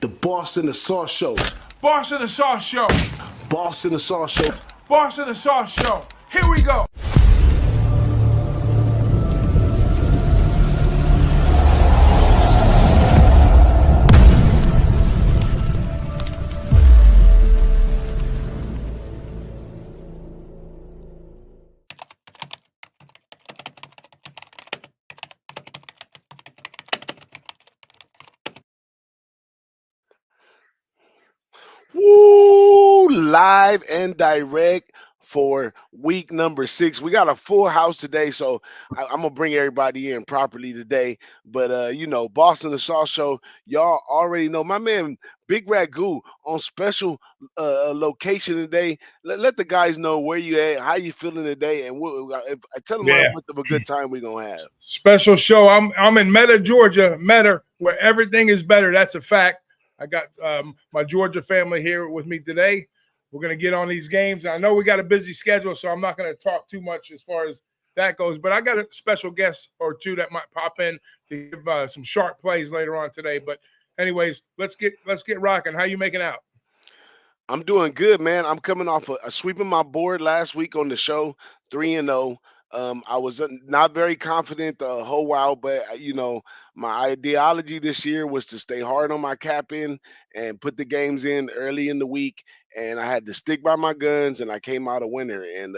The Boss and the Sauce Show. Boss and the Sauce Show. Boss and the Sauce Show. Boss and the Sauce Show. Here we go. Woo! Live and direct for week number 6. We got a full house today, so I'm gonna bring everybody in properly today. But Boss and the Sauce Show, y'all already know my man Big Ragu on special location today. Let the guys know where you at, how you feeling today, and tell them how much of a good time we're gonna have. Special show. I'm in Meta, Georgia. Meta, where everything is better. That's a fact. I got my Georgia family here with me today. We're going to get on these games. I know we got a busy schedule, so I'm not going to talk too much as far as that goes. But I got a special guest or two that might pop in to give some sharp plays later on today. But anyways, let's get rocking. How you making out? I'm doing good, man. I'm coming off a sweeping my board last week on the show, 3-0. I was not very confident the whole while, but my ideology this year was to stay hard on my capping and put the games in early in the week. And I had to stick by my guns, and I came out a winner. And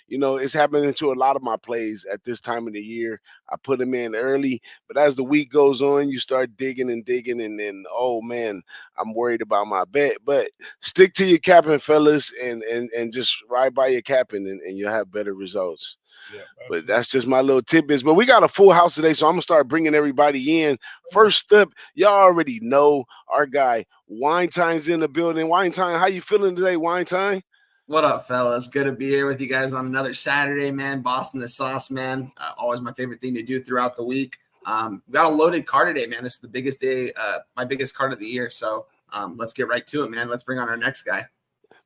it's happening to a lot of my plays at this time of the year. I put them in early, but as the week goes on, you start digging, and then oh man, I'm worried about my bet. But stick to your capping, fellas, and just ride by your capping, and you'll have better results. Yeah, but that's just my little tidbits. But we got a full house today, so I'm gonna start bringing everybody in. First up, y'all already know our guy Wine Time's in the building. Wine Time, how you feeling today, Wine Time? What up, fellas? Good to be here with you guys on another Saturday, man. Boss and the Sauce, man. Always my favorite thing to do throughout the week. We got a loaded card today, man. This is the biggest day, my biggest card of the year. So let's get right to it, man. Let's bring on our next guy.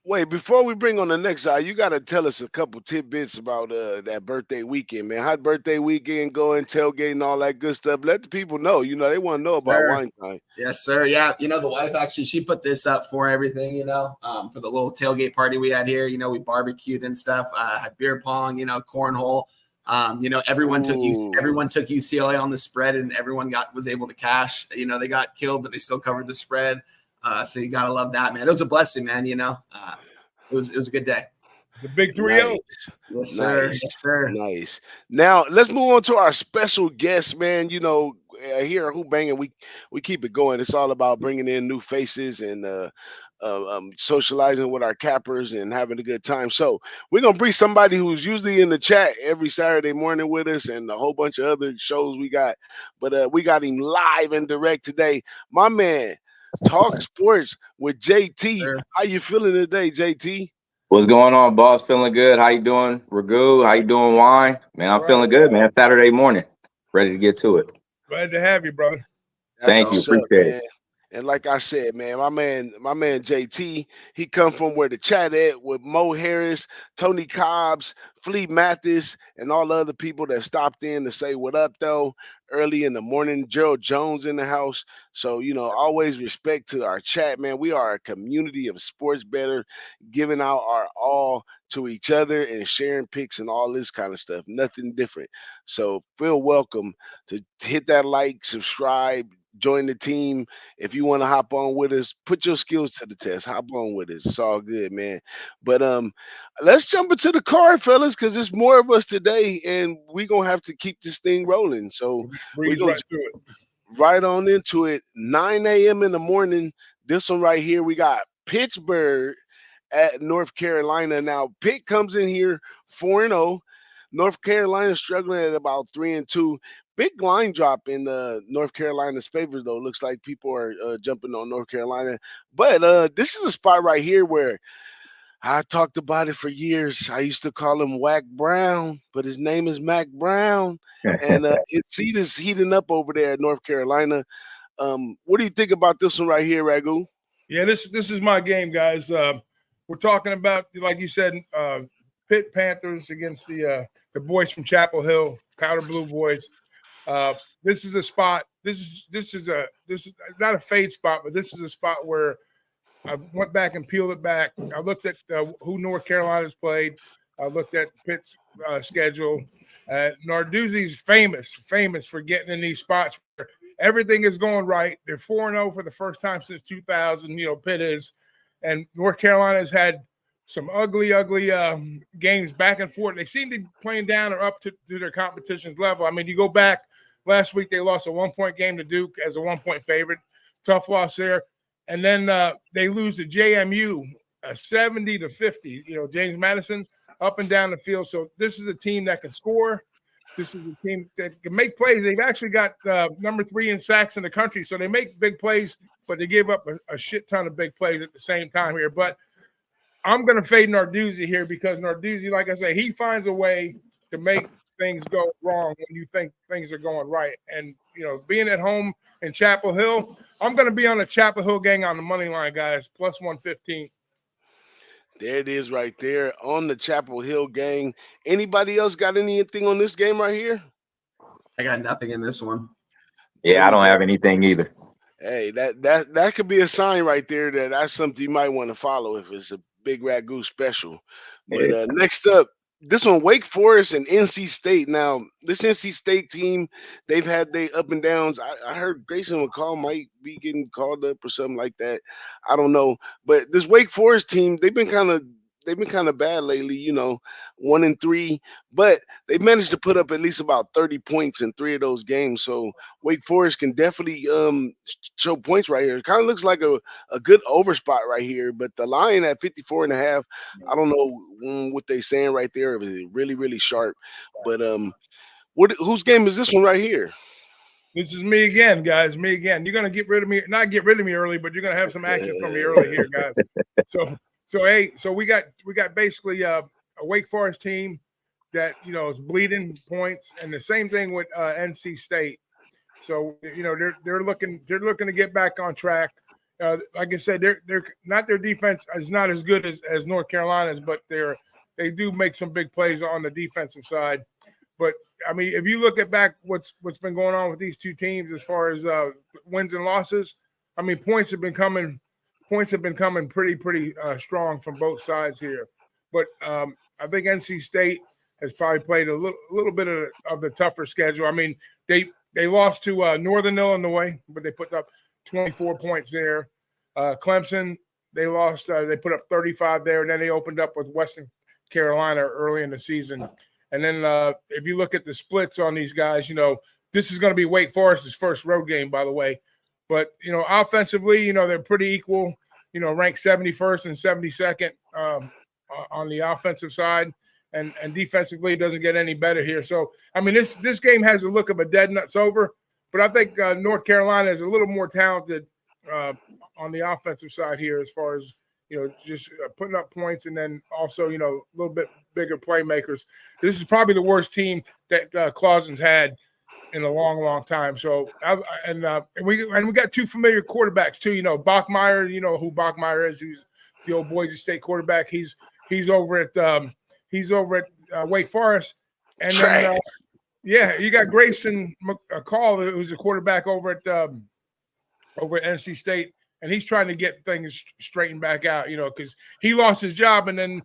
Wait, before we bring on the next guy, you got to tell us a couple tidbits about that birthday weekend, man. How'd birthday weekend going, tailgating, all that good stuff? Let the people know. They want to know about Wine Time. Yes, sir. Yeah, the wife actually, she put this up for everything, for the little tailgate party we had here. We barbecued and stuff, had beer pong, cornhole. Everyone took UCLA on the spread, and everyone was able to cash. They got killed, but they still covered the spread. So you gotta love that, man. It was a blessing, man. It was a good day. The big 3-0. Yes, sir. Yes, sir. Nice. Now let's move on to our special guest, man. Here at Who-Bangin, we keep it going. It's all about bringing in new faces and socializing with our cappers and having a good time. So we're gonna bring somebody who's usually in the chat every Saturday morning with us and a whole bunch of other shows we got. But we got him live and direct today. My man. Talk sports with JT. Sure. How you feeling today, JT? What's going on, boss? Feeling good. How you doing, Ragu? How you doing, Wine? Man, I'm feeling good, man. Saturday morning, ready to get to it. Glad to have you, brother. Thank you. Appreciate it. And like I said, man, my man JT, he come from where the chat at with Mo Harris, Tony Cobbs, Flea Mathis, and all the other people that stopped in to say what up, though, early in the morning. Gerald Jones in the house. So, always respect to our chat, man. We are a community of sports better, giving out our all to each other and sharing picks and all this kind of stuff. Nothing different. So feel welcome to hit that like, subscribe, join the team. If you want to hop on with us, put your skills to the test. Hop on with us. It's all good, man. But let's jump into the card, fellas, because there's more of us today, and we're gonna have to keep this thing rolling. So we're gonna right on into it. 9 a.m. in the morning. This one right here, we got Pittsburgh at North Carolina. Now, Pitt comes in here 4-0. North Carolina struggling at about 3-2. Big line drop in North Carolina's favor, though. Looks like people are jumping on North Carolina. But this is a spot right here where I talked about it for years. I used to call him Whack Brown, but his name is Mac Brown. And its seat is heating up over there at North Carolina. What do you think about this one right here, Ragu? Yeah, this is my game, guys. We're talking about, like you said, Pitt Panthers against the boys from Chapel Hill, Powder Blue boys. This is a spot this is not a fade spot, but this is a spot where I went back and peeled it back. I looked at who North Carolina's played. I looked at Pitt's schedule. Narduzzi's famous for getting in these spots where everything is going right. They're 4-0 for the first time since 2000. Pitt is, and North Carolina's had some ugly games back and forth. They seem to be playing down or up to their competition's level. I mean, you go back last week, they lost a 1-point game to Duke as a 1-point favorite. Tough loss there. And then they lose to JMU 70-50. James Madison up and down the field. So this is a team that can score. This is a team that can make plays. They've actually got number 3 in sacks in the country. So they make big plays, but they give up a shit ton of big plays at the same time here. But I'm going to fade Narduzzi here because Narduzzi, like I say, he finds a way to make things go wrong when you think things are going right. And, being at home in Chapel Hill, I'm going to be on the Chapel Hill gang on the money line, guys, plus 115. There it is right there on the Chapel Hill gang. Anybody else got anything on this game right here? I got nothing in this one. Yeah, I don't have anything either. Hey, that could be a sign right there that that's something you might want to follow if it's a big Ragu special. But next up, this one, Wake Forest and NC State. Now, this NC State team, they've had their up and downs. I heard Grayson McCall might be getting called up or something like that. I don't know. But this Wake Forest team, they've been kind of bad lately, 1-3. But they managed to put up at least about 30 points in 3 of those games. So Wake Forest can definitely show points right here. It kind of looks like a good over spot right here. But the line at 54.5, I don't know what they're saying right there. It was really, really sharp. But whose game is this one right here? This is me again, guys. Me again. You're gonna get rid of me, not get rid of me early, but you're gonna have some action from me early here, guys. So we got basically a Wake Forest team that is bleeding points, and the same thing with NC State. So they're looking to get back on track. Like I said, they're not, their defense is not as good as North Carolina's, but they do make some big plays on the defensive side. But I mean, if you look at back what's been going on with these two teams as far as wins and losses, I mean, points have been coming pretty strong from both sides here. But I think NC State has probably played a little bit of the tougher schedule. I mean, they lost to Northern Illinois, but they put up 24 points there. Clemson, they lost. They put up 35 there, and then they opened up with Western Carolina early in the season. And then if you look at the splits on these guys, this is going to be Wake Forest's first road game, by the way. But, offensively, they're pretty equal, ranked 71st and 72nd on the offensive side. And defensively, it doesn't get any better here. So, I mean, this game has a look of a dead nuts over. But I think North Carolina is a little more talented on the offensive side here as far as, just putting up points and then also, a little bit bigger playmakers. This is probably the worst team that Clausen's had in a long, long time. So, we got two familiar quarterbacks too. Bachmeier. You know who Bachmeier is? Who's the old Boise State quarterback. He's over at Wake Forest, and then you got Grayson McCall, who's a quarterback over at NC State. And he's trying to get things straightened back out, because he lost his job and then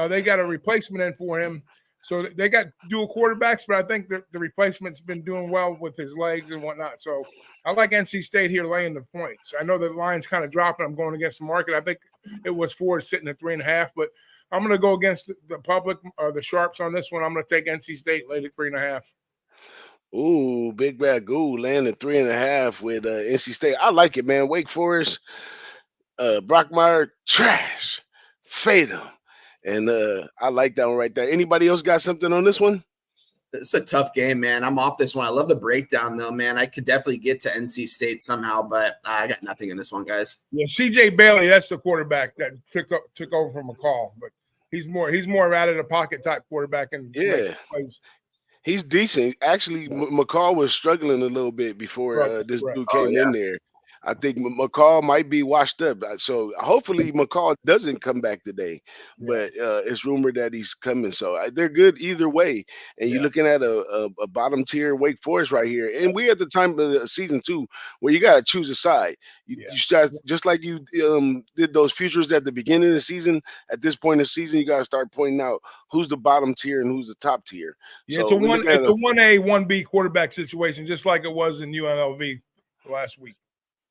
they got a replacement in for him. So they got dual quarterbacks, but I think the replacement's been doing well with his legs and whatnot. So I like NC State here laying the points. I know the line's kind of dropping. I'm going against the market. I think it was sitting at 3.5, but I'm going to go against the public or the sharps on this one. I'm going to take NC State late at 3.5. Ooh, Big Ragu landing 3.5 with NC State. I like it, man. Wake Forest, Brockmeyer, trash. Fade them. And I like that one right there. Anybody else got something on this one? It's a tough game, man. I'm off this one. I love the breakdown, though, man. I could definitely get to NC State somehow, but I got nothing in this one, guys. Yeah, CJ Bailey, that's the quarterback that took over from McCall, but he's more out of the pocket type quarterback. And he's decent. Actually, McCall was struggling a little bit before this dude came in there. I think McCall might be washed up. So hopefully McCall doesn't come back today, Yeah, but it's rumored that he's coming. So they're good either way. And you're yeah, looking at a bottom tier Wake Forest right here. And we at the time of the season too, where you got to choose a side. yeah. You start just like you did those futures at the beginning of the season. At this point in the season, you got to start pointing out who's the bottom tier and who's the top tier. Yeah, So we're looking at it's a 1A, 1B quarterback situation, just like it was in UNLV last week.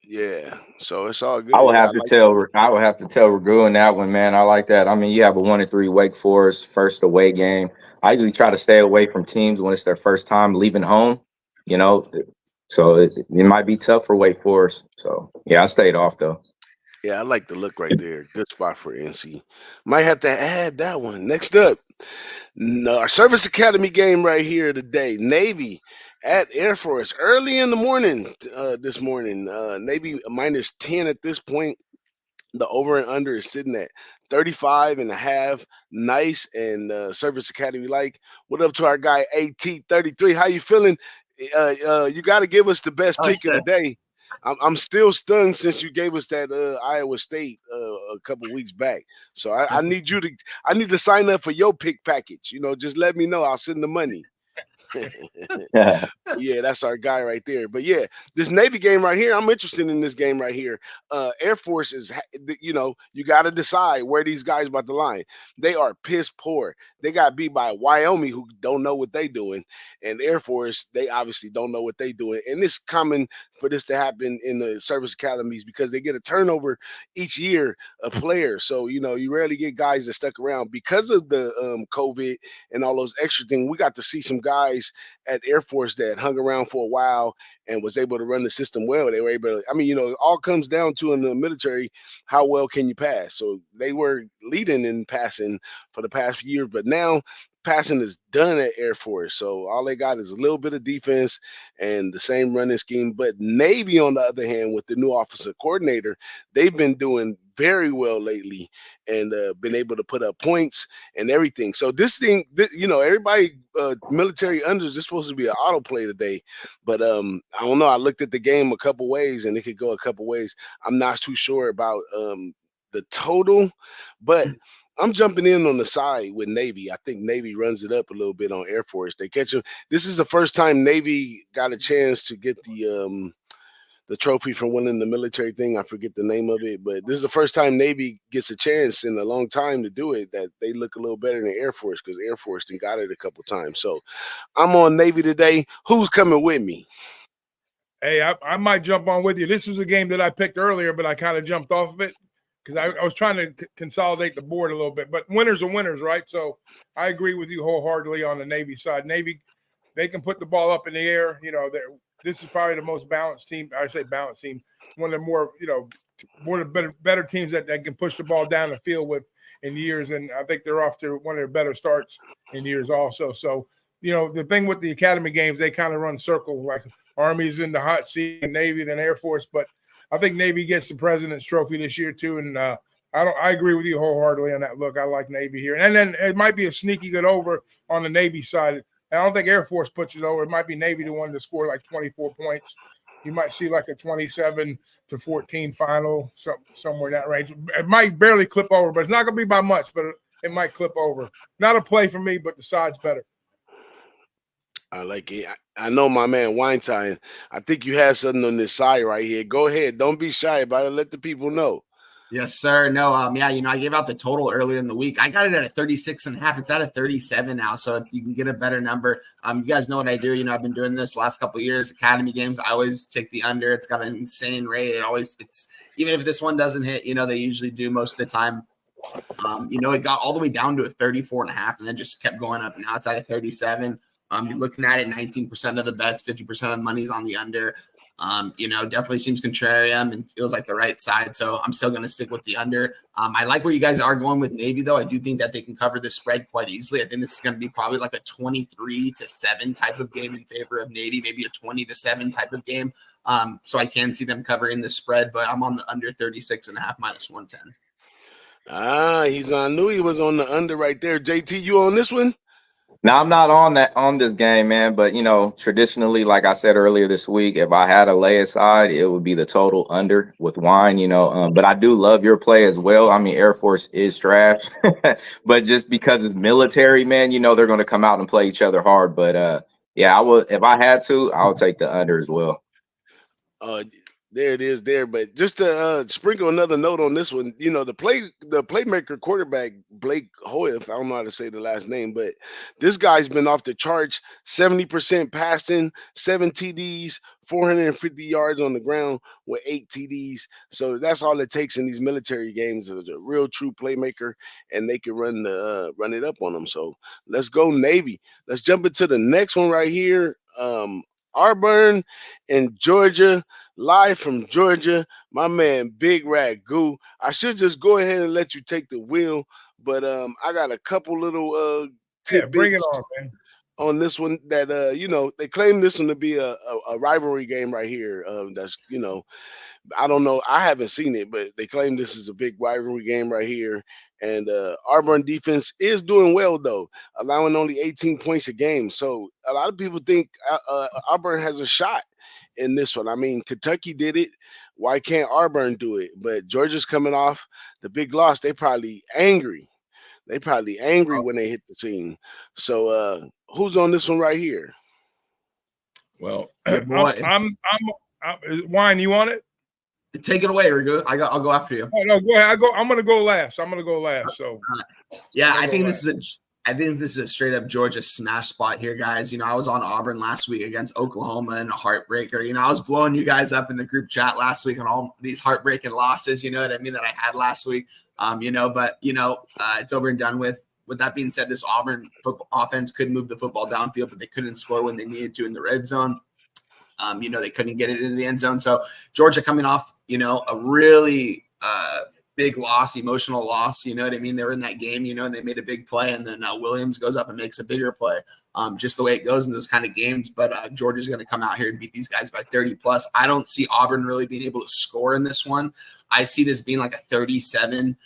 yeah. So it's all I good. would Yeah, have to tell Ragu in that one, man. I like that. I mean, you have a 1-3 Wake Forest first away game. I usually try to stay away from teams when it's their first time leaving home, you know. So it might be tough for Wake Forest. So yeah, I stayed off though. Yeah, I like the look right there. Good spot for NC. Might have to add that one. Next up, our Service Academy game right here today. Navy at Air Force early in the morning this morning. Navy minus 10 at this point. The over and under is sitting at 35 and a half. Nice and Service Academy like. What up to our guy AT33? How you feeling? You got to give us the best Oh pick of the shit. day. I'm still stunned since you gave us that Iowa State a couple weeks back. So I need you to sign up for your pick package. Just let me know. I'll send the money. Yeah. Yeah, that's our guy right there. But yeah, this Navy game right here, I'm interested in this game right here. Air Force is, you got to decide where these guys about the line. They are piss poor. They got beat by Wyoming, who don't know what they doing, and Air Force, they obviously don't know what they doing. And it's common for this to happen in the service academies because they get a turnover each year of players. So you rarely get guys that stuck around because of the COVID and all those extra things. We got to see some guys at Air Force that hung around for a while and was able to run the system well. They were able to, it all comes down to in the military, how well can you pass? So they were leading in passing for the past few years, but now passing is done at Air Force. So all they got is a little bit of defense and the same running scheme. But Navy, on the other hand, with the new offensive coordinator, they've been doing very well lately and been able to put up points and everything. So this thing, everybody, military unders, this supposed to be an autoplay today. But I don't know. I looked at the game a couple ways and it could go a couple ways. I'm not too sure about the total, but I'm jumping in on the side with Navy. I think Navy runs it up a little bit on Air Force. They catch them. This is the first time Navy got a chance to get the trophy from winning the military thing. I forget the name of it, but this is the first time Navy gets a chance in a long time to do it. That they look a little better than Air Force because Air Force done got it a couple times. So I'm on Navy today. Who's coming with me? Hey, I might jump on with you. This was a game that I picked earlier, but I kind of jumped off of it because I was trying to consolidate the board a little bit. But winners are winners, right? So I agree with you wholeheartedly on the Navy side. Navy, they can put the ball up in the air. This is probably the most balanced team. I say balanced team, one of the more, one of the better teams that can push the ball down the field with in years. And I think they're off to one of their better starts in years also. So, the thing with the academy games, they kind of run circle, like Army's in the hot seat, and Navy, then Air Force. But I think Navy gets the President's Trophy this year too. And I agree with you wholeheartedly on that. Look, I like Navy here. And then it might be a sneaky good over on the Navy side. I don't think Air Force puts it over. It might be Navy the one to score like 24 points. You might see like a 27-14 final, somewhere in that range. It might barely clip over, but it's not going to be by much, but it might clip over. Not a play for me, but the side's better. I like it. I know my man Weinstein. I think you had something on this side right here. Go ahead. Don't be shy about it. Let the people know. Yes, sir. No, I gave out the total earlier in the week. I got it at a 36.5. It's at a 37 now, so you can get a better number. You guys know what I do. I've been doing this last couple of years. Academy games, I always take the under. It's got an insane rate. It's even if this one doesn't hit, they usually do most of the time. It got all the way down to a 34.5 and then just kept going up. Now it's at a 37. You're looking at it, 19% of the bets, 50% of the money's on the under. Definitely seems contrarian and feels like the right side. So I'm still going to stick with the under. I like where you guys are going with Navy, though. I do think that they can cover the spread quite easily. I think this is going to be probably like a 23-7 type of game in favor of Navy, maybe a 20-7 type of game. So I can see them covering the spread, but I'm on the under 36.5 minus 110. I knew he was on the under right there. JT, you on this one? Now I'm not on this game, man. But traditionally, like I said earlier this week, if I had a lay aside, it would be the total under with wine. But I do love your play as well. I mean, Air Force is trash, but just because it's military, man, they're going to come out and play each other hard. But yeah, I would if I had to, I would take the under as well. Uh, there it is there. But just to sprinkle another note on this one, the playmaker quarterback Blake Hoyf, I don't know how to say the last name, but this guy's been off the charts. 70% passing, 7 TDs, 450 yards on the ground with 8 TDs. So that's all it takes in these military games is a real true playmaker, and they can run it up on them. So let's go Navy. Let's jump into the next one right here. Auburn in Georgia, live from Georgia. My man, Big Ragu. I should just go ahead and let you take the wheel, but I got a couple little Yeah, bring it tidbits on, man. on this one that they claim this one to be a rivalry game right here. That's I don't know. I haven't seen it, but they claim this is a big rivalry game right here. And Auburn defense is doing well, though, allowing only 18 points a game. So a lot of people think Auburn has a shot in this one. I mean, Kentucky did it. Why can't Auburn do it? But Georgia's coming off the big loss. They probably angry. They probably angry when they hit the scene. So who's on this one right here? Well, Your boy. I'm Wine, you want it? Take it away, Rigo. I'll go after you. Oh, no, go ahead. I'm gonna go last. So yeah, I think this is a straight up Georgia smash spot here, guys. I was on Auburn last week against Oklahoma in a heartbreaker. I was blowing you guys up in the group chat last week on all these heartbreaking losses. You know what I mean, that I had last week. It's over and done with. With that being said, this Auburn football offense could move the football downfield, but they couldn't score when they needed to in the red zone. They couldn't get it into the end zone. So Georgia coming off, a really big loss, emotional loss. You know what I mean? They were in that game, and they made a big play, and then Williams goes up and makes a bigger play. Just the way it goes in those kind of games. But Georgia's going to come out here and beat these guys by 30 plus. I don't see Auburn really being able to score in this one. I see this being like a 37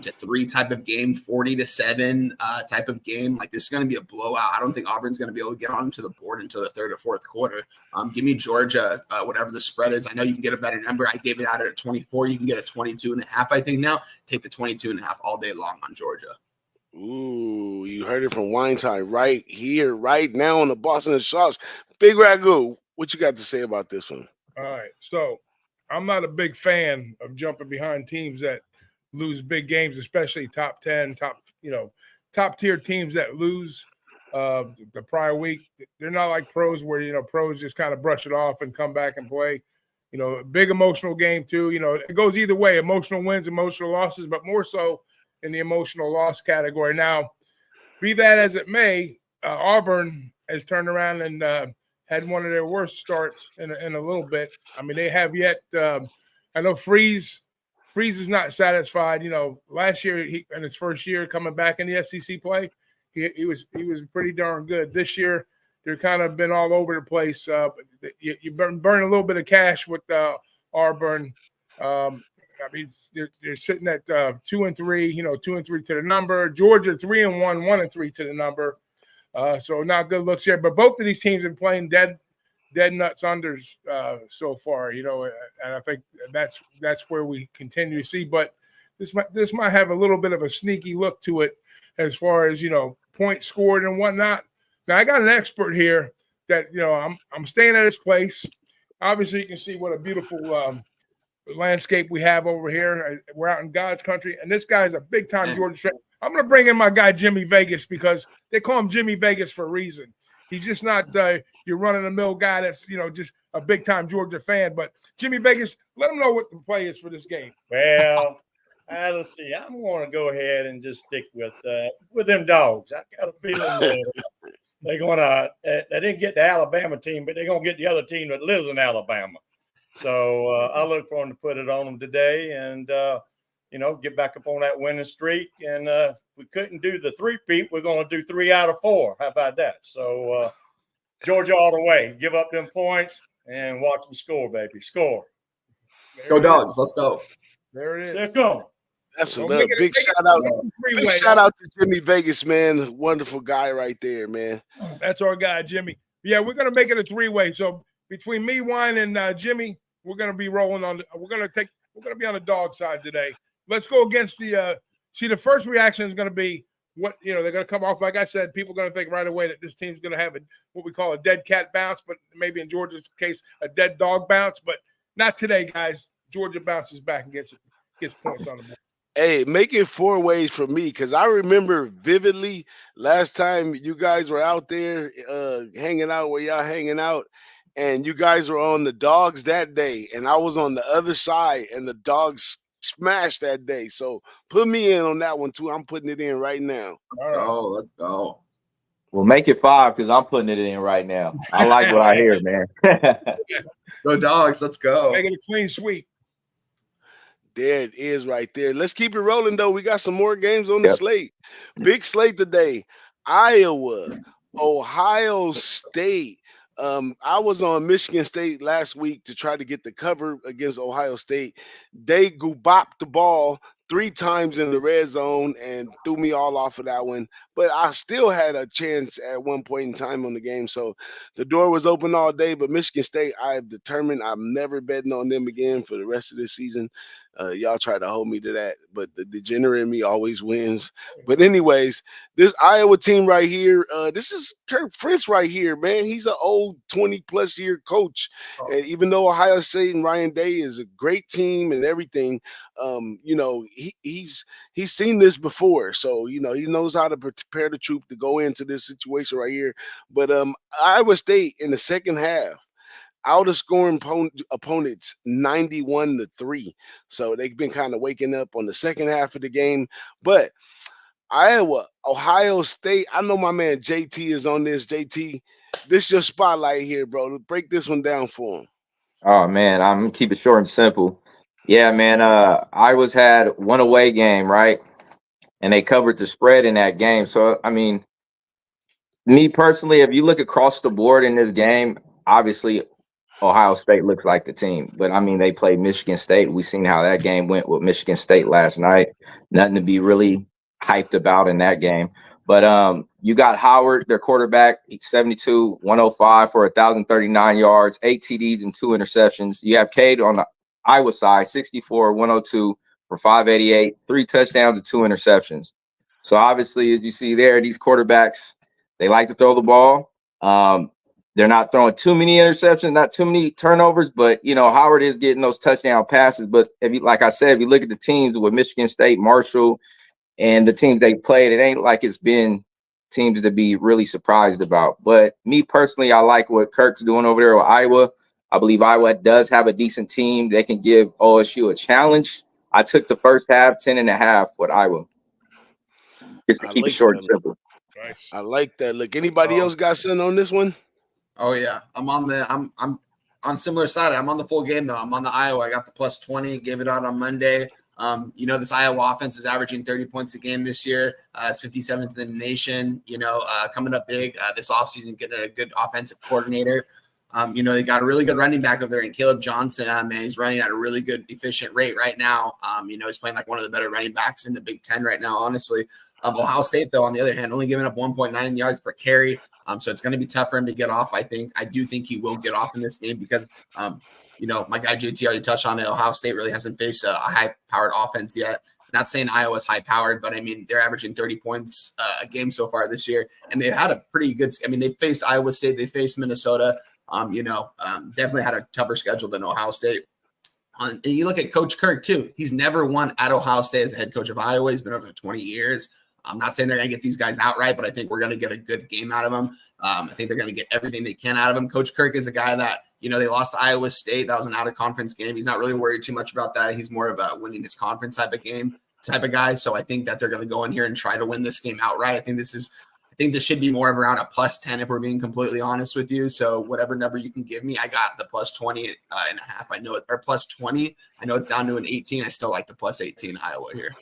to 3 type of game, 40 to 7 type of game. Like, this is going to be a blowout. I don't think Auburn's going to be able to get onto the board until the third or fourth quarter. Give me Georgia, whatever the spread is. I know you can get a better number. I gave it out at 24. You can get a 22.5, I think now. Take the 22.5 all day long on Georgia. Ooh, you heard it from Wine Time right here, right now on the Boston and Shots. Big Ragu, what you got to say about this one? All right. So I'm not a big fan of jumping behind teams that lose big games, especially top 10, top tier teams that lose the prior week. They're not like pros where, pros just kind of brush it off and come back and play. A big emotional game too. It goes either way, emotional wins, emotional losses, but more so in the emotional loss category. Now, be that as it may, Auburn has turned around and had one of their worst starts in a little bit. I mean, they have yet I know Freeze is not satisfied. Last year in his first year coming back in the SEC play, he was pretty darn good. This year they're kind of been all over the place. You burn a little bit of cash with Auburn. I mean, they're sitting at 2-3. 2-3 to the number. Georgia 3-1, 1-3 to the number. So not good looks here. But both of these teams have been playing dead nuts unders so far, and I think that's where we continue to see. But this might have a little bit of a sneaky look to it as far as points scored and whatnot. Now I got an expert here that I'm staying at his place. Obviously, you can see what a beautiful landscape we have over here. We're out in God's country, and this guy is a big time Georgia fan. I'm going to bring in my guy Jimmy Vegas because they call him Jimmy Vegas for a reason. He's just not your run-of-the-mill guy that's, just a big-time Georgia fan. But Jimmy Vegas, let him know what the play is for this game. Well, let's see. I'm going to go ahead and just stick with them dogs. I got a feeling they're going to they didn't get the Alabama team, but they're going to get the other team that lives in Alabama. So I look for them to put it on them today and, get back up on that winning streak. And we couldn't do the 3-peat. We're going to do 3 out of 4. How about that? So Georgia all the way. Give up them points and watch them score, baby. Score. Go Dogs. Let's go. There it is. Let's go. That's So a make love. it, Big make it shout out. a Big three-way. shout out to Jimmy Vegas, man. Wonderful guy right there, man. That's our guy, Jimmy. Yeah, we're gonna make it a three-way. So between me, Wine, and Jimmy, we're gonna be rolling on. We're gonna be on the dog side today. Let's go against the. See, the first reaction is gonna be what they're gonna come off. Like I said, people are gonna think right away that this team's gonna have what we call a dead cat bounce, but maybe in Georgia's case, a dead dog bounce. But not today, guys. Georgia bounces back and gets points on the board. Hey, make it 4 ways for me, because I remember vividly last time you guys were out there hanging out where y'all hanging out, and you guys were on the dogs that day, and I was on the other side, and the dogs smashed that day. So put me in on that one too. I'm putting it in right now. All right. Oh, let's go. Well, make it 5 because I'm putting it in right now. I like what I hear, man. Go dogs. Let's go. Make it a clean sweep. There it is right there. Let's keep it rolling, though. We got some more games on the Yep. slate. Big slate today. Iowa, Ohio State. I was on Michigan State last week to try to get the cover against Ohio State. They bopped the ball 3 times in the red zone and threw me all off of that one. But I still had a chance at one point in time on the game. So the door was open all day. But Michigan State, I have determined I'm never betting on them again for the rest of this season. Y'all try to hold me to that, but the degenerate in me always wins. But anyways, this Iowa team right here, this is Kirk Fritz right here, man. He's an old 20-plus year coach. And even though Ohio State and Ryan Day is a great team and everything, he's seen this before. So, he knows how to prepare the troop to go into this situation right here. But Iowa State in the second half, outscoring opponents 91-3. So they've been kind of waking up on the second half of the game. But Iowa, Ohio State, I know my man JT is on this. JT, this is your spotlight here, bro. Break this one down for him. Oh man, I'm gonna keep it short and simple. Yeah, man. Iowa's had one away game, right? And they covered the spread in that game. So I mean, me personally, if you look across the board in this game, obviously Ohio State looks like the team. But I mean, they played Michigan State. We seen how that game went with Michigan State last night. Nothing to be really hyped about in that game. But you got Howard, their quarterback, 72, 105 for 1,039 yards, 8 TDs and 2 interceptions. You have Cade on the Iowa side, 64, 102 for 588, 3 touchdowns and 2 interceptions. So obviously, as you see there, these quarterbacks, they like to throw the ball. They're not throwing too many interceptions, not too many turnovers, but Howard is getting those touchdown passes. But like I said, if you look at the teams with Michigan State, Marshall, and the teams they played, it ain't like it's been teams to be really surprised about. But me personally, I like what Kirk's doing over there with Iowa. I believe Iowa does have a decent team. They can give OSU a challenge. I took the first half, 10.5 with Iowa. Just to keep it short and simple. Nice. I like that. Look, anybody else got something on this one? Oh yeah, I'm on similar side. I'm on the full game though. I'm on the Iowa. I got the plus 20. Gave it out on Monday. This Iowa offense is averaging 30 points a game this year. It's 57th in the nation. Coming up big this offseason, getting a good offensive coordinator. They got a really good running back over there in Caleb Johnson. Man, he's running at a really good, efficient rate right now. He's playing like one of the better running backs in the Big Ten right now, honestly. Ohio State, though, on the other hand, only giving up 1.9 yards per carry. So it's going to be tough for him to get off, I think. I do think he will get off in this game because, my guy JT already touched on it. Ohio State really hasn't faced a high-powered offense yet. Not saying Iowa's high-powered, but, I mean, they're averaging 30 points a game so far this year. And they've had a pretty good – they faced Iowa State. They faced Minnesota. Definitely had a tougher schedule than Ohio State. And you look at Coach Kirk, too. He's never won at Ohio State as the head coach of Iowa. He's been over 20 years. I'm not saying they're going to get these guys outright, but I think we're going to get a good game out of them. I think they're going to get everything they can out of him. Coach Kirk is a guy that, they lost to Iowa State. That was an out-of-conference game. He's not really worried too much about that. He's more of a winning his conference type of guy. So I think that they're going to go in here and try to win this game outright. I think this should be more of around a plus 10 if we're being completely honest with you. So whatever number you can give me, I got the plus 20 and a half. I know it, or plus 20. I know it's down to an 18. I still like the plus 18 Iowa here.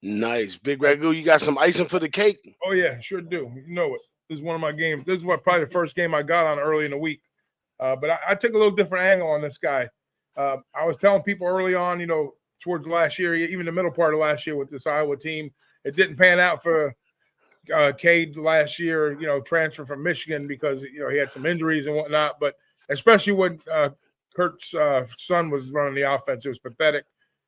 Nice. Big Ragu, you got some icing for the cake? Oh, yeah, sure do. You know it. This is one of my games. This is probably the first game I got on early in the week. But I took a little different angle on this guy. I was telling people early on, towards last year, even the middle part of last year with this Iowa team. It didn't pan out for Cade last year, transfer from Michigan because, he had some injuries and whatnot. But especially when Kurt's son was running the offense, it was pathetic.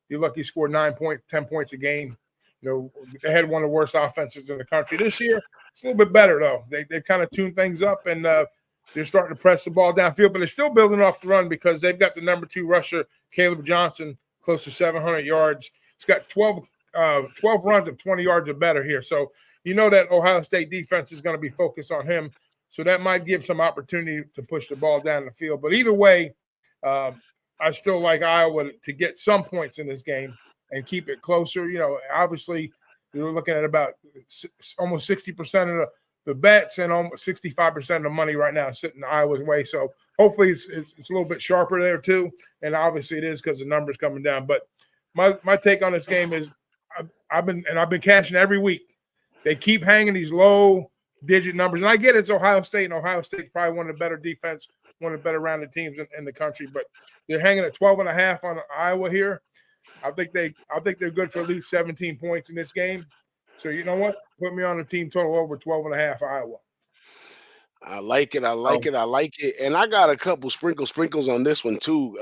You're lucky he scored 10 points a game. They had one of the worst offenses in the country. This year, it's a little bit better, though. They've kind of tuned things up, and they're starting to press the ball downfield, but they're still building off the run because they've got the number 2 rusher, Caleb Johnson, close to 700 yards. He's got 12 runs of 20 yards or better here. So that Ohio State defense is going to be focused on him. So that might give some opportunity to push the ball down the field. But either way, I still like Iowa to get some points in this game and keep it closer. Obviously, you're looking at about almost 60% of the bets and almost 65% of the money right now sitting Iowa's way. So hopefully it's a little bit sharper there too. And obviously it is because the numbers coming down. But my take on this game is I've been cashing every week. They keep hanging these low digit numbers. And I get it's Ohio State, and Ohio State's probably one of the better defense, one of the better rounded teams in the country. But they're hanging at 12.5 on Iowa here. I think they're good for at least 17 points in this game. So you know what? Put me on the team total over 12.5 Iowa. I like it. I like it. And I got a couple sprinkles on this one too.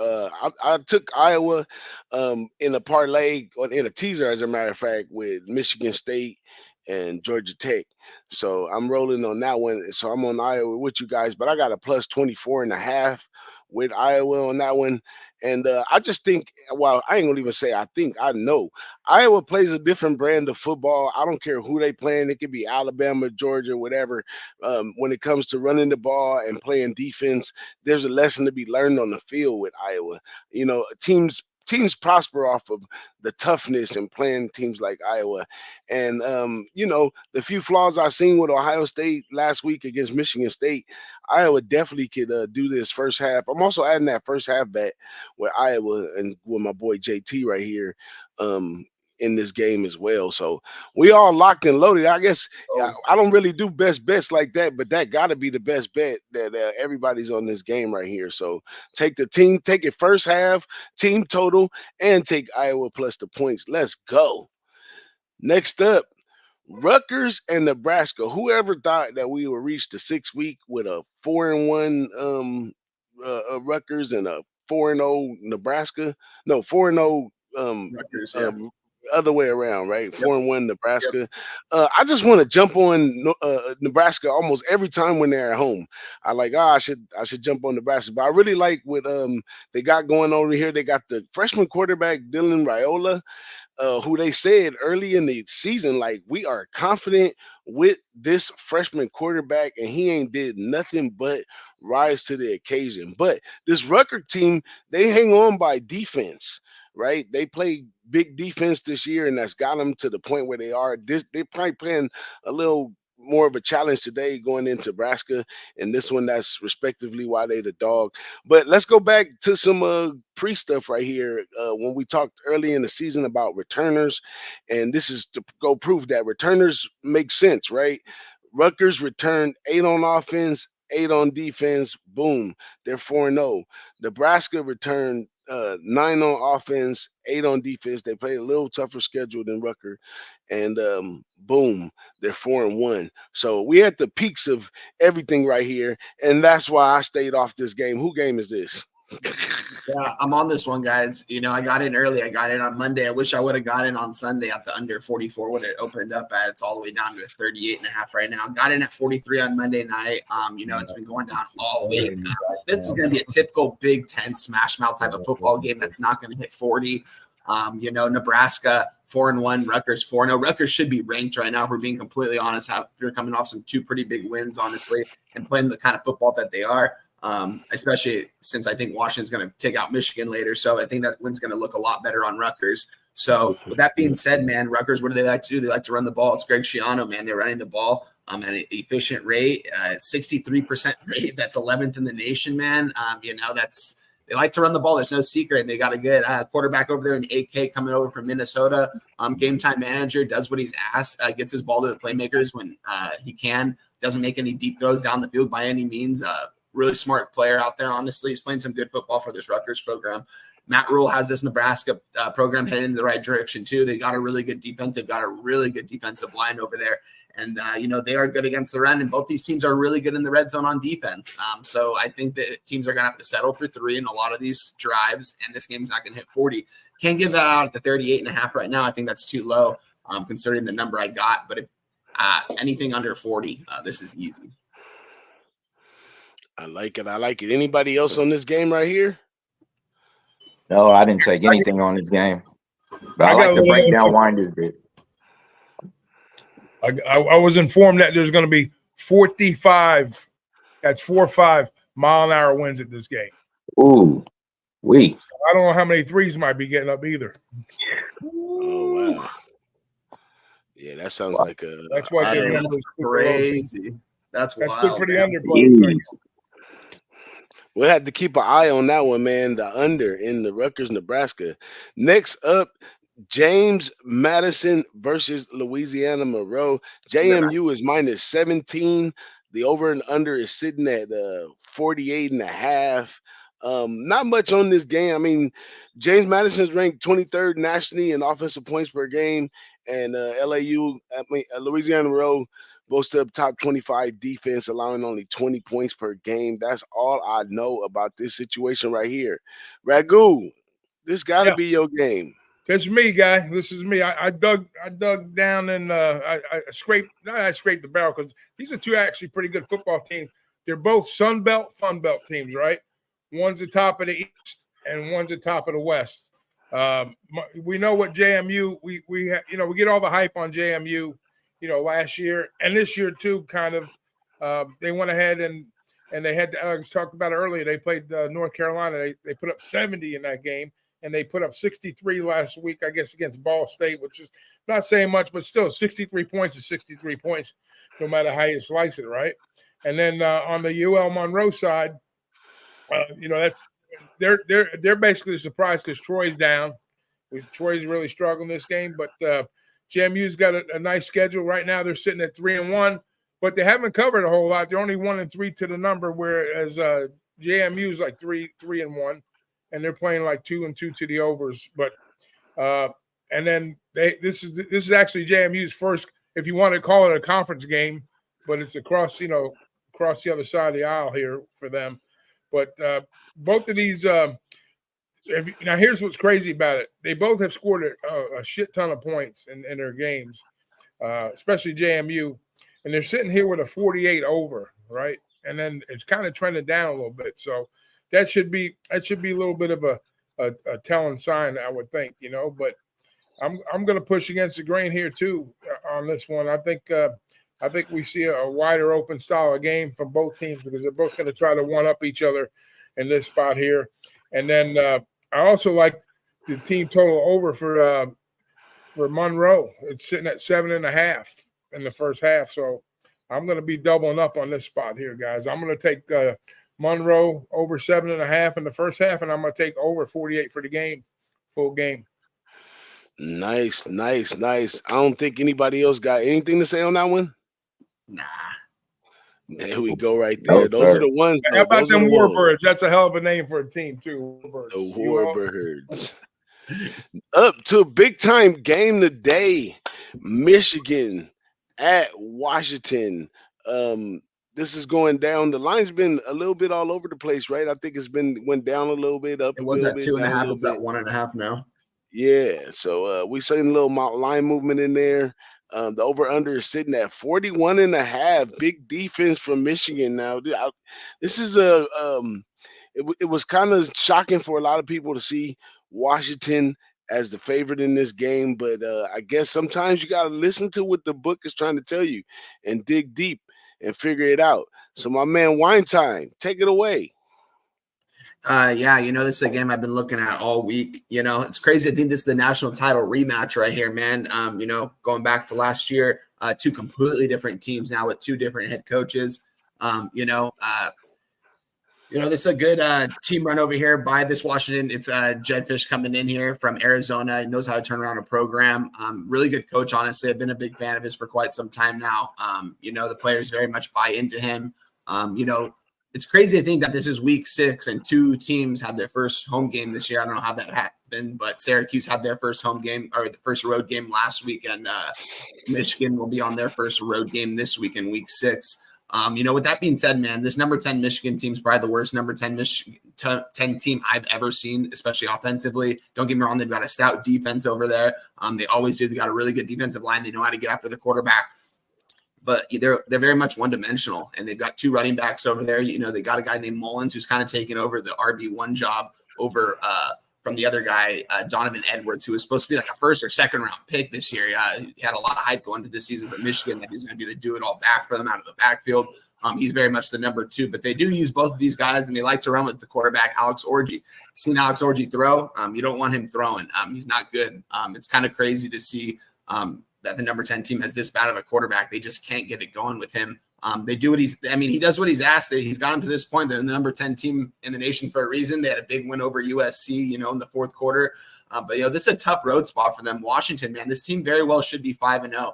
I took Iowa in a parlay in a teaser, as a matter of fact, with Michigan State and Georgia Tech. So I'm rolling on that one. So I'm on Iowa with you guys, but I got a plus 24.5 with Iowa on that one. And I just think, well, I ain't gonna even say I think, I know Iowa plays a different brand of football. I don't care who they playing. It could be Alabama, Georgia, whatever. When it comes to running the ball and playing defense, there's a lesson to be learned on the field with Iowa. Teams prosper off of the toughness and playing teams like Iowa. And, the few flaws I've seen with Ohio State last week against Michigan State, Iowa definitely could do this first half. I'm also adding that first half bet with Iowa and with my boy JT right here in this game as well. So we all locked and loaded. I guess I don't really do best bets like that, but that got to be the best bet that everybody's on this game right here. So take it first half, team total, and take Iowa plus the points. Let's go. Next up, Rutgers and Nebraska. Whoever thought that we would reach the 6 week with a 4-1 Rutgers and a 4-0 Nebraska? No, 4-0 Rutgers, yeah. Other way around, right? 4-1 Nebraska. I just want to jump on Nebraska almost every time when they're at home. I should jump on Nebraska, but I really like what they got going on over here. They got the freshman quarterback Dylan Raiola, who they said early in the season, like, we are confident with this freshman quarterback, and he ain't did nothing but rise to the occasion. But this Rutgers team, they hang on by defense, right? They play big defense this year, and that's got them to the point where they are. They're probably playing a little more of a challenge today going into Nebraska, and this one that's respectively why they the dog. But let's go back to some pre-stuff right here when we talked early in the season about returners, and this is to go prove that returners make sense, right? Rutgers returned 8 on offense, 8 on defense. Boom, they're 4-0. Nebraska returned 9 on offense, 8 on defense. They played a little tougher schedule than Rutgers, and boom, they're 4-1. So we at the peaks of everything right here, and that's why I stayed off this game. Who game is this? Yeah, I'm on this one, guys. I got in early. I got in on Monday. I wish I would have got in on Sunday at the under 44 when it opened up at. It's all the way down to 38.5 right now. Got in at 43 on Monday night. It's been going down all week. This is going to be a typical Big Ten smash mouth type of football game that's not going to hit 40. Nebraska 4-1, Rutgers 4-0. Rutgers should be ranked right now, if we're being completely honest. They're coming off some 2 pretty big wins, honestly, and playing the kind of football that they are. Especially since I think Washington's going to take out Michigan later. So I think that win's going to look a lot better on Rutgers. So with that being said, man, Rutgers, what do they like to do? They like to run the ball. It's Greg Schiano, man. They're running the ball at an efficient rate, 63% rate. That's 11th in the nation, man. They like to run the ball. There's no secret. And they got a good quarterback over there in AK coming over from Minnesota. Game time manager, does what he's asked, gets his ball to the playmakers when he can. Doesn't make any deep throws down the field by any means. Really smart player out there, honestly. He's playing some good football for this Rutgers program. Matt Rule has this Nebraska program heading in the right direction too. They got a really good defense. They've got a really good defensive line over there. And, they are good against the run, and both these teams are really good in the red zone on defense. So I think that teams are going to have to settle for 3 in a lot of these drives, and this game's not going to hit 40. Can't give that out at the 38.5 right now. I think that's too low considering the number I got. But if anything under 40, this is easy. I like it. Anybody else on this game right here? No, I didn't take anything on this game. But I got like the a little breakdown winders bit. I was informed that there's going to be 45. That's 4-5 mile-an-hour winds at this game. Ooh, we. I don't know how many threes might be getting up either. Oh wow! Yeah, that sounds like a. That's why That's crazy. That's good wild. for the under. We'll have to keep an eye on that one, man. The under in the Rutgers, Nebraska. Next up, James Madison versus Louisiana Monroe. JMU is minus 17. The over and under is sitting at 48.5. Not much on this game. I mean, James Madison is ranked 23rd nationally in offensive points per game, and Louisiana Monroe boasts up top 25 defense, allowing only 20 points per game. That's all I know about this situation right here. Ragu, this got to be your game. That's me, guy. This is me. I dug down and I scraped the barrel because these are two actually pretty good football teams. They're both Sun Belt, Fun Belt teams, right? One's the top of the East and one's the top of the West. We know what JMU. We get all the hype on JMU, last year and this year too. Kind of, they went ahead and they had. I talked about it earlier. They played North Carolina. They put up 70 in that game. And they put up 63 last week, I guess, against Ball State, which is not saying much, but still 63 points is 63 points, no matter how you slice it, right? And then on the UL Monroe side, that's they're basically surprised because Troy's down. Troy's really struggling this game, but JMU's got a nice schedule right now. They're sitting at 3-1, but they haven't covered a whole lot. They're only 1-3 to the number, whereas JMU's like 3-1. And they're playing like 2-2 to the overs, but and then this is actually JMU's first, if you want to call it a conference game, but it's across the other side of the aisle here for them. But both of these, now here's what's crazy about it: they both have scored a shit ton of points in their games, especially JMU, and they're sitting here with a 48 over, right? And then it's kind of trending down a little bit, so. That should be a little bit of a telling sign, I would think, But I'm going to push against the grain here too on this one. I think we see a wider open style of game from both teams because they're both going to try to one up each other in this spot here. And then I also like the team total over for Monroe. It's sitting at 7.5 in the first half, so I'm going to be doubling up on this spot here, guys. I'm going to take. Monroe over 7.5 in the first half, and I'm going to take over 48 for the game, full game. Nice. I don't think anybody else got anything to say on that one. Nah. There we go right there. Those are the ones. How about them Warbirds? That's a hell of a name for a team, too. The Warbirds. Up to a big-time game today. Michigan at Washington. This is going down. The line's been a little bit all over the place, right? I think went down a little bit, up. It was at 2.5. It's at 1.5 now. Yeah. So we seen a little line movement in there. The over/under is sitting at 41.5. Big defense from Michigan. Now, this is it was kind of shocking for a lot of people to see Washington as the favorite in this game, but I guess sometimes you got to listen to what the book is trying to tell you and dig deep and figure it out. So my man Weinstein, take it away. This is a game I've been looking at all week. It's crazy. I think this is the national title rematch right here, man. Going back to last year, two completely different teams now with two different head coaches. This is a good team run over here by this Washington. It's Jed Fish coming in here from Arizona. He knows how to turn around a program. Really good coach, honestly. I've been a big fan of his for quite some time now. The players very much buy into him. it's crazy to think that this is week 6 and 2 teams had their first home game this year. I don't know how that happened, but Syracuse had their first home game or the first road game last week, and Michigan will be on their first road game this week in week 6. With that being said, man, this number 10 Michigan team is probably the worst number 10 10 team I've ever seen, especially offensively. Don't get me wrong, they've got a stout defense over there. They always do. They got a really good defensive line. They know how to get after the quarterback. But they're very much one-dimensional, and they've got 2 running backs over there. They got a guy named Mullins who's kind of taken over the RB1 job over from the other guy, Donovan Edwards, who was supposed to be like a first or second round pick this year. He had a lot of hype going into this season for Michigan that he's going to be the do-it-all back for them out of the backfield. He's very much the number 2, but they do use both of these guys, and they like to run with the quarterback, Alex Orji. Seen Alex Orji throw? You don't want him throwing. He's not good. It's kind of crazy to see that the number 10 team has this bad of a quarterback. They just can't get it going with him. They do what he does what he's asked. He's gotten to this point. They're the number 10 team in the nation for a reason. They had a big win over USC, in the fourth quarter. But this is a tough road spot for them. Washington, man, this team very well should be 5-0.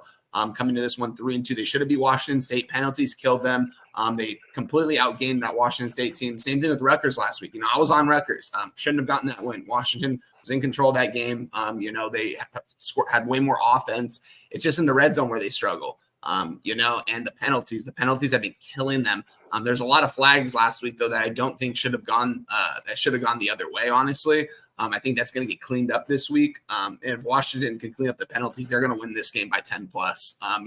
Coming to this one 3-2. They should have beat Washington State. Penalties killed them. They completely outgained that Washington State team. Same thing with Rutgers last week. I was on Rutgers. Shouldn't have gotten that win. Washington was in control of that game. They had way more offense. It's just in the red zone where they struggle. And the penalties have been killing them. There's a lot of flags last week though that I don't think should have gone the other way. Honestly, I think that's going to get cleaned up this week. And if Washington can clean up the penalties, they're going to win this game by 10 plus. I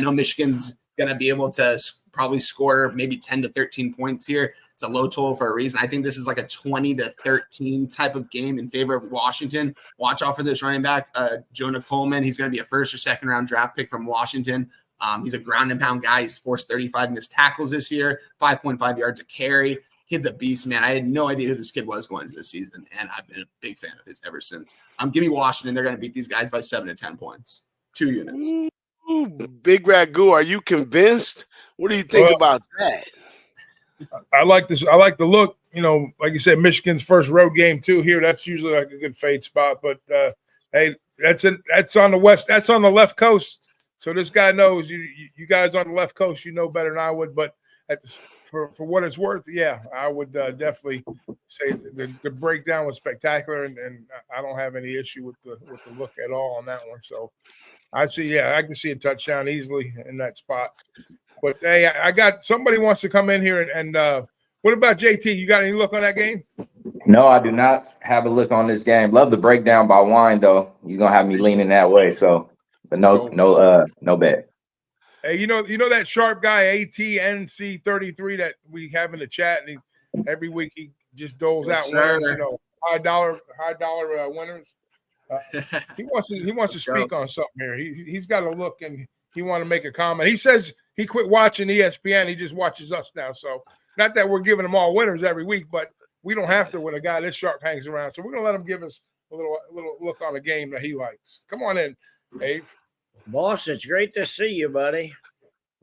know Michigan's going to be able to probably score maybe 10 to 13 points here. It's a low total for a reason. I think this is like a 20-13 type of game in favor of Washington. Watch out for this running back, Jonah Coleman. He's going to be a first or second round draft pick from Washington. He's a ground and pound guy. He's forced 35 missed tackles this year, 5.5 yards a carry. Kid's a beast, man. I had no idea who this kid was going into the season, and I've been a big fan of his ever since. Give me Washington. They're going to beat these guys by 7 to 10 points. 2 units. Ooh, Big Ragu, are you convinced? What do you think about that? I like this. I like the look. Like you said, Michigan's first road game too. Here, that's usually like a good fade spot. But hey, that's on the west. That's on the left coast. So this guy knows you guys on the left coast. You know better than I would. But for what it's worth, yeah, I would definitely say the breakdown was spectacular, and I don't have any issue with the look at all on that one. So I can see a touchdown easily in that spot. But hey, I got somebody wants to come in here and what about JT? You got any look on that game? No, I do not have a look on this game. Love the breakdown by Wine though. You're gonna have me leaning that way. So, but no bet. Hey, you know that sharp guy ATNC33 that we have in the chat, and every week he just doles out winners, high dollar winners. He wants to speak on something here. He's got a look and he want to make a comment. He says he quit watching ESPN. He just watches us now. So not that we're giving them all winners every week, but we don't have to when a guy this sharp hangs around. So we're gonna let him give us a little look on the game that he likes. Come on in, Dave. Boss, it's great to see you, buddy.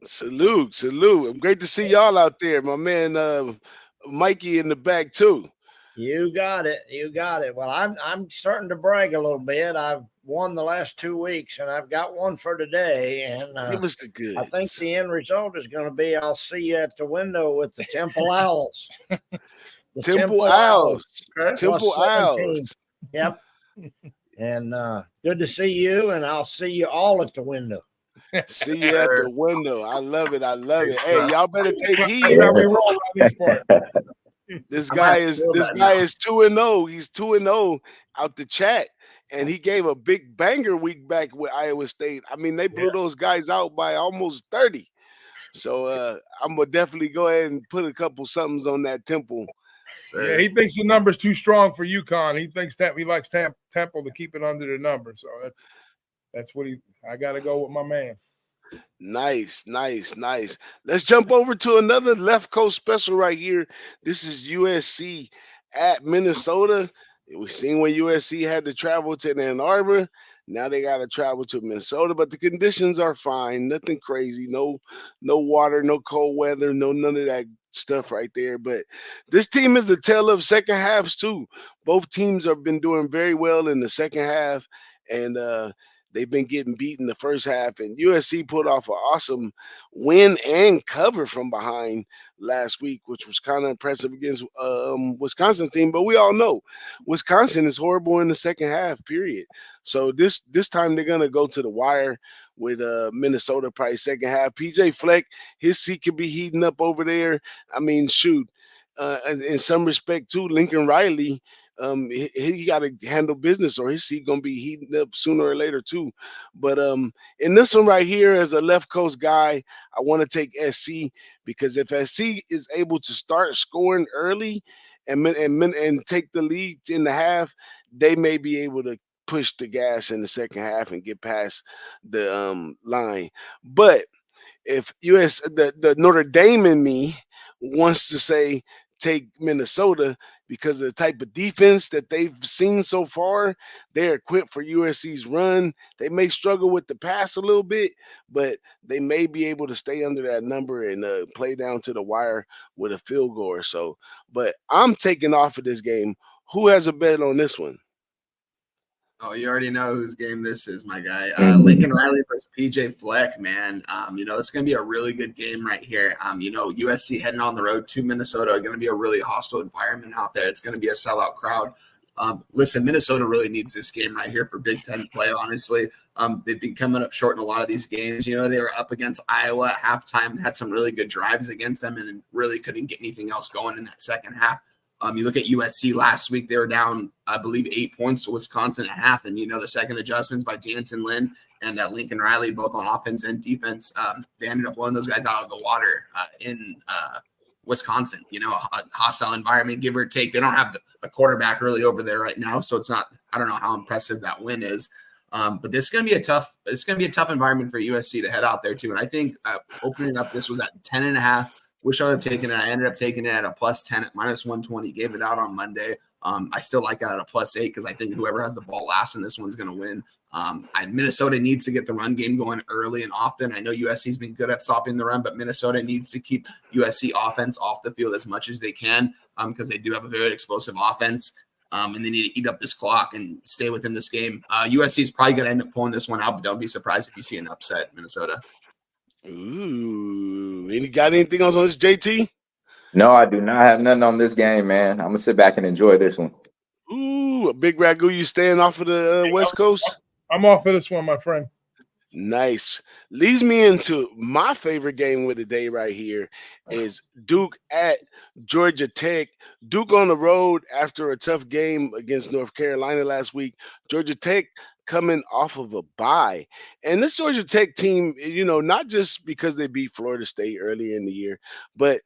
Salute. Great to see y'all out there. My man Mikey in the back too. You got it. Well, I'm starting to brag a little bit. I've won the last 2 weeks, and I've got one for today. And Give us the goods. I think the end result is going to be I'll see you at the window with the Temple Owls. Temple Owls. Temple Owls. Yep. And good to see you, and I'll see you all at the window. See you at the window. I love it. Hey, y'all better take heed. This guy is 2-0. He's 2-0 out the chat, and he gave a big banger week back with Iowa State. I mean, they blew those guys out by almost 30. So I'm gonna definitely go ahead and put a couple somethings on that Temple. Yeah, he thinks the number's too strong for UConn. He thinks that he likes Temple to keep it under the number. So that's what I got to go with my man. Nice. Let's jump over to another left coast special right here. This is USC at Minnesota. We've seen when USC had to travel to Ann Arbor. Now they got to travel to Minnesota, but the conditions are fine. Nothing crazy. No water, no cold weather, none of that stuff right there. But this team is the tale of second halves too. Both teams have been doing very well in the second half, and they've been getting beaten the first half, and USC pulled off an awesome win and cover from behind last week, which was kind of impressive against Wisconsin's team. But we all know Wisconsin is horrible in the second half, period. So this time they're gonna go to the wire with Minnesota probably second half. PJ Fleck, his seat could be heating up over there. I mean, shoot. In some respect too, Lincoln Riley, he got to handle business or his seat gonna be heating up sooner or later too. But in this one right here, as a left coast guy, I want to take SC because if SC is able to start scoring early and take the lead in the half, they may be able to push the gas in the second half and get past the line. But if the Notre Dame in me wants to say take Minnesota because of the type of defense that they've seen so far. They're equipped for USC's run. They may struggle with the pass a little bit, but they may be able to stay under that number and play down to the wire with a field goal or so. But I'm taking off of this game. Who has a bet on this one? Oh, you already know whose game this is, my guy. Lincoln Riley versus PJ Fleck, man. It's going to be a really good game right here. USC heading on the road to Minnesota are going to be a really hostile environment out there. It's going to be a sellout crowd. Listen, Minnesota really needs this game right here for Big Ten play, honestly. They've been coming up short in a lot of these games. They were up against Iowa at halftime, had some really good drives against them, and really couldn't get anything else going in that second half. You look at USC last week, they were down, I believe, 8 points to Wisconsin at half. And, the second adjustments by Jansen Lynn and Lincoln Riley, both on offense and defense, they ended up blowing those guys out of the water in Wisconsin. A hostile environment, give or take. They don't have a quarterback really over there right now. So it's not, I don't know how impressive that win is. But this is going to be a tough environment for USC to head out there too. And I think opening up, this was at 10.5. Wish I would have taken it. I ended up taking it at a +10 at -120. Gave it out on Monday. I still like it at a +8 because I think whoever has the ball last in this one's going to win. Minnesota needs to get the run game going early and often. I know USC's been good at stopping the run, but Minnesota needs to keep USC offense off the field as much as they can because they do have a very explosive offense. And they need to eat up this clock and stay within this game. USC is probably going to end up pulling this one out, but don't be surprised if you see an upset, Minnesota. Ooh, got anything else on this, JT? No, I do not have nothing on this game, man. I'm gonna sit back and enjoy this one. Ooh, a big ragu. You staying off of the West Coast? I'm off of this one, my friend. Nice. Leads me into my favorite game of the day right here is Duke at Georgia Tech. Duke on the road after a tough game against North Carolina last week. Georgia Tech coming off of a bye. And this Georgia Tech team, not just because they beat Florida State earlier in the year, but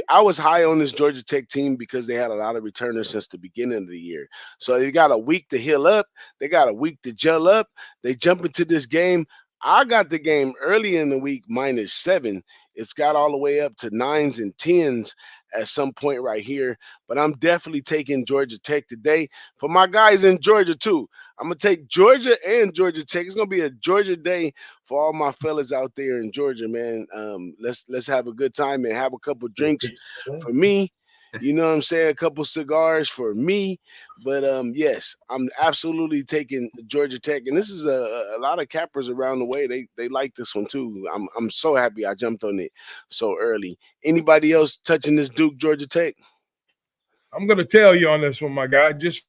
I was high on this Georgia Tech team because they had a lot of returners since the beginning of the year. So they got a week to heal up. They got a week to gel up. They jump into this game. I got the game early in the week -7. It's got all the way up to 9s and 10s at some point right here. But I'm definitely taking Georgia Tech today. For my guys in Georgia, too, I'm going to take Georgia and Georgia Tech. It's going to be a Georgia day for all my fellas out there in Georgia, man. Let's have a good time and have a couple drinks for me. You know what I'm saying? A couple cigars for me. But yes, I'm absolutely taking Georgia Tech. And this is a lot of cappers around the way. They like this one too. I'm so happy I jumped on it so early. Anybody else touching this Duke Georgia Tech? I'm gonna tell you on this one, my guy, just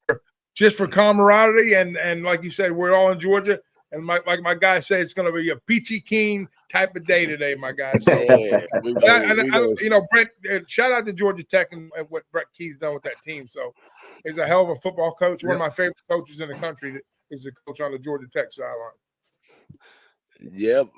for camaraderie and like you said, we're all in Georgia. And like my guy said, it's going to be a peachy keen type of day today, my guy. So, Brent, shout out to Georgia Tech and what Brett Key's done with that team. So he's a hell of a football coach. One of my favorite coaches in the country that is the coach on the Georgia Tech sideline. Yep.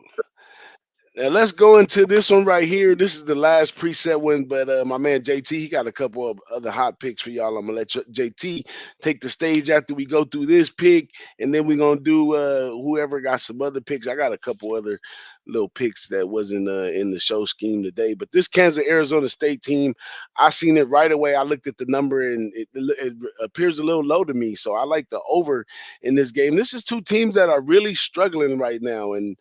Now let's go into this one right here. This is the last preset one, but my man JT, he got a couple of other hot picks for y'all. I'm gonna let JT take the stage after we go through this pick, and then we're gonna do whoever got some other picks. I got a couple other little picks that wasn't in the show scheme today, but this Kansas Arizona State team, I seen it right away. I looked at the number and it appears a little low to me, so I like the over in this game. This is two teams that are really struggling right now, and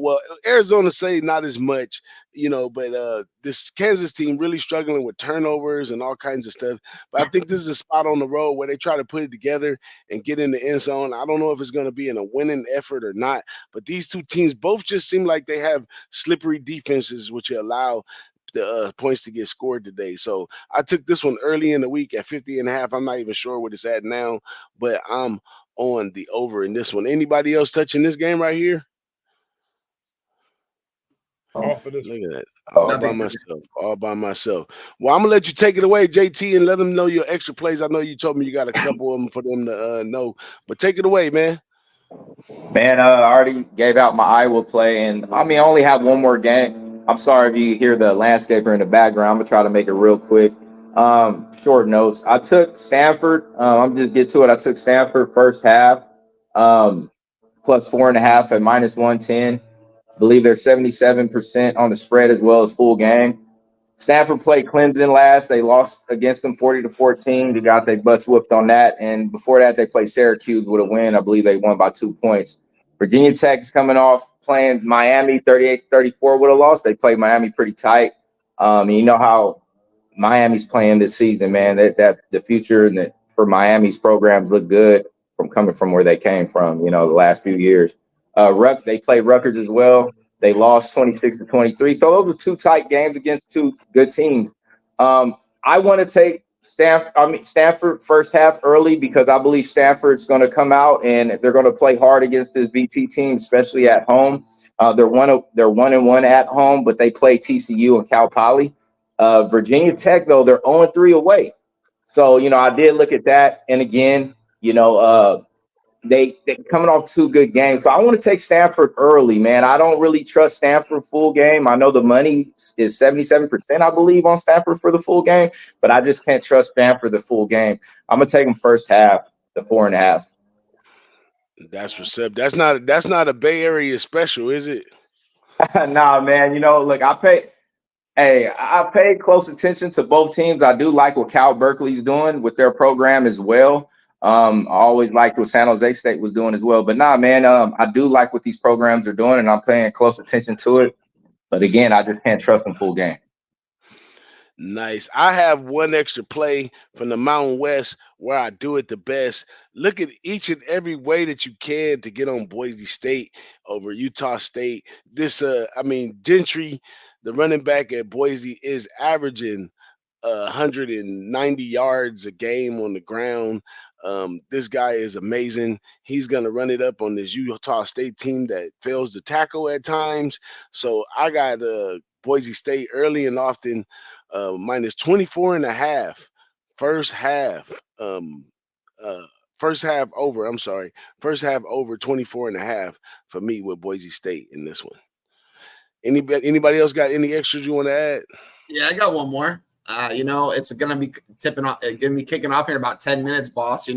well, Arizona State not as much, but this Kansas team really struggling with turnovers and all kinds of stuff. But I think this is a spot on the road where they try to put it together and get in the end zone. I don't know if it's going to be in a winning effort or not, but these two teams both just seem like they have slippery defenses, which allow the points to get scored today. So I took this one early in the week at 50.5. I'm not even sure what it's at now, but I'm on the over in this one. Anybody else touching this game right here? Off of this. Look at that. All by myself. All by myself. Well, I'm gonna let you take it away, JT, and let them know your extra plays. I know you told me you got a couple of them for them to know, but take it away, man. Man, I already gave out my Iowa play, and I only have one more game. I'm sorry if you hear the landscaper in the background. I'm gonna try to make it real quick. Short notes. I took Stanford. I'm just get to it. I took Stanford first half, plus 4.5 at minus 110. Believe they're 77% on the spread as well as full game. Stanford played Clemson last. They lost against them 40-14. They got their butts whooped on that. And before that, they played Syracuse with a win. I believe they won by 2 points. Virginia Tech's coming off playing Miami 38-34 with a loss. They played Miami pretty tight. And you know how Miami's playing this season, man. That's the future, and for Miami's programs look good from coming from where they came from, the last few years. They played Rutgers as well. They lost 26-23. So those were two tight games against two good teams. I want to take Stanford first half early because I believe Stanford's going to come out and they're going to play hard against this BT team, especially at home. They're 1-1 at home, but they play TCU and Cal Poly. Virginia Tech, though, they're 0-3 away. So, I did look at that. And again, they coming off two good games. So I want to take Stanford early, man. I don't really trust Stanford full game. I know the money is 77%, I believe, on Stanford for the full game, but I just can't trust Stanford the full game. I'm going to take them first half, the 4.5. That's what's up. That's not a Bay Area special, is it? Nah, man. Look, I paid close attention to both teams. I do like what Cal Berkeley's doing with their program as well. I always liked what San Jose State was doing as well. But nah, man, I do like what these programs are doing, and I'm paying close attention to it. But again, I just can't trust them full game. Nice. I have one extra play from the Mountain West where I do it the best. Look at each and every way that you can to get on Boise State over Utah State. This, Gentry, the running back at Boise, is averaging 190 yards a game on the ground. This guy is amazing. He's going to run it up on this Utah State team that fails to tackle at times. So I got Boise State early and often minus 24.5 first half. First half over. I'm sorry. First half over 24.5 for me with Boise State in this one. Anybody else got any extras you want to add? Yeah, I got one more. It's going to be kicking off here in about 10 minutes, boss.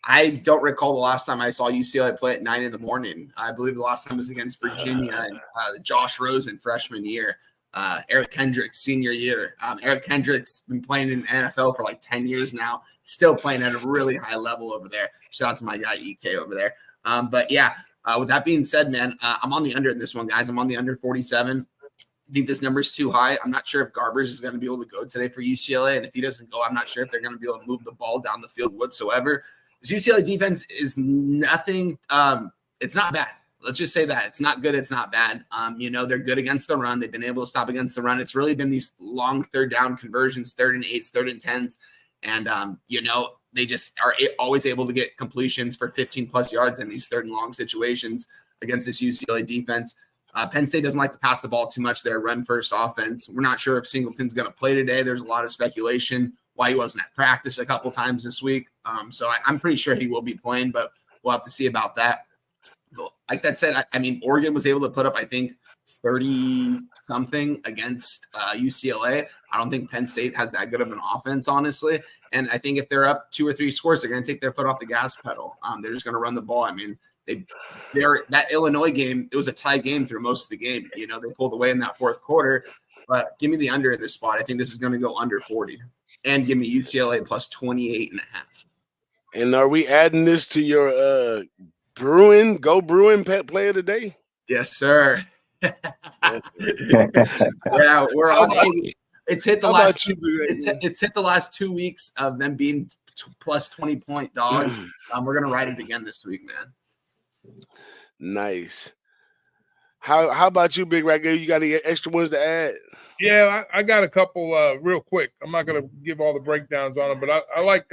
I don't recall the last time I saw UCLA play at 9 in the morning. I believe the last time was against Virginia and Josh Rosen freshman year, Eric Kendricks senior year. Eric Kendricks been playing in NFL for like 10 years now, still playing at a really high level over there. Shout out to my guy EK over there. With that being said, man, I'm on the under in this one, guys. I'm on the under 47. I think this number is too high. I'm not sure if Garbers is going to be able to go today for UCLA. And if he doesn't go, I'm not sure if they're going to be able to move the ball down the field whatsoever. This UCLA defense is nothing. It's not bad. Let's just say that. It's not good. It's not bad. They're good against the run. They've been able to stop against the run. It's really been these long third down conversions, 3rd and 8s, 3rd and 10s. And, they just are always able to get completions for 15-plus yards in these 3rd and long situations against this UCLA defense. Penn State doesn't like to pass the ball too much. They're run-first offense. We're not sure if Singleton's going to play today. There's a lot of speculation why he wasn't at practice a couple times this week. So I'm pretty sure he will be playing, but we'll have to see about that. But like that said, Oregon was able to put up, I think, 30-something against UCLA. I don't think Penn State has that good of an offense, honestly. And I think if they're up 2 or 3 scores, they're going to take their foot off the gas pedal. They're just going to run the ball. That Illinois game, it was a tie game through most of the game. They pulled away in that 4th quarter. But give me the under in this spot. I think this is going to go under 40. And give me UCLA plus 28.5. And are we adding this to your Bruin pet play of the day? Yes, sir. Yeah, we're on. It's hit the last. You, it's hit the last 2 weeks of them being plus 20-point dogs. We're gonna ride it again this week, man. Nice. How about you, Big Rat? You got any extra ones to add? Yeah, I got a couple real quick. I'm not going to give all the breakdowns on them, but I like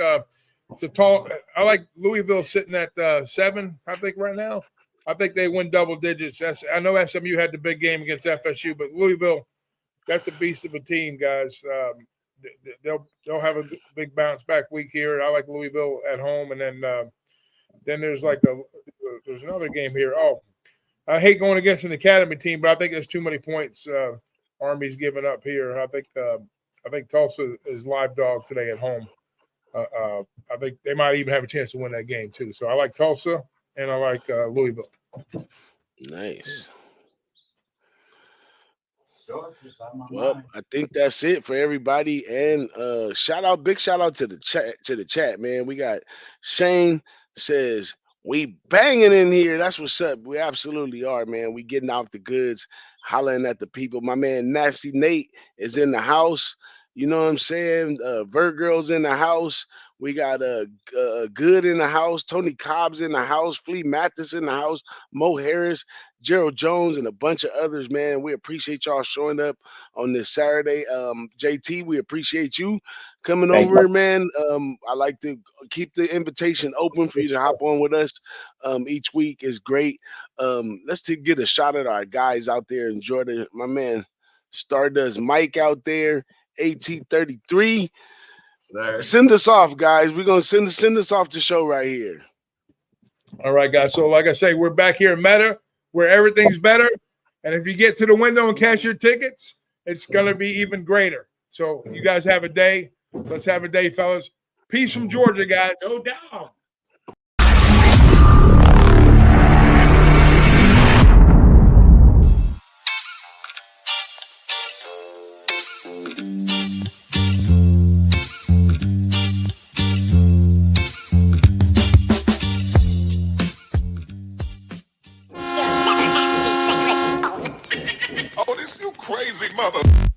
it's a tall. I like Louisville sitting at 7. I think right now. I think they win double digits. I know SMU had the big game against FSU, but Louisville, that's a beast of a team, guys. They'll have a big bounce back week here. I like Louisville at home, and then there's there's another game here. Oh, I hate going against an academy team, but I think there's too many points. Army's giving up here. I think Tulsa is live dog today at home. I think they might even have a chance to win that game too. So I like Tulsa and I like Louisville. Nice. Well, I think that's it for everybody. And big shout out to the chat, man. We got Shane says, we banging in here. That's what's up. We absolutely are, man. We getting out the goods, hollering at the people. My man Nasty Nate is in the house. You know what I'm saying? Virgirl's in the house. We got Good in the house. Tony Cobb's in the house. Flea Mathis in the house. Mo Harris, Gerald Jones, and a bunch of others, man. We appreciate y'all showing up on this Saturday. JT, we appreciate you coming over, man. I like to keep the invitation open for you to hop on with us each week. Is great. Let's get a shot at our guys out there in Georgia. My man Stardust Mike out there, AT33. Send us off, guys. We're gonna send us off the show right here. All right, guys. So, like I say, we're back here in Meta, where everything's better. And if you get to the window and cash your tickets, it's gonna be even greater. So, you guys have a day. Let's have a day, fellas. Peace from Georgia, guys. Go down. Oh, this you crazy mother.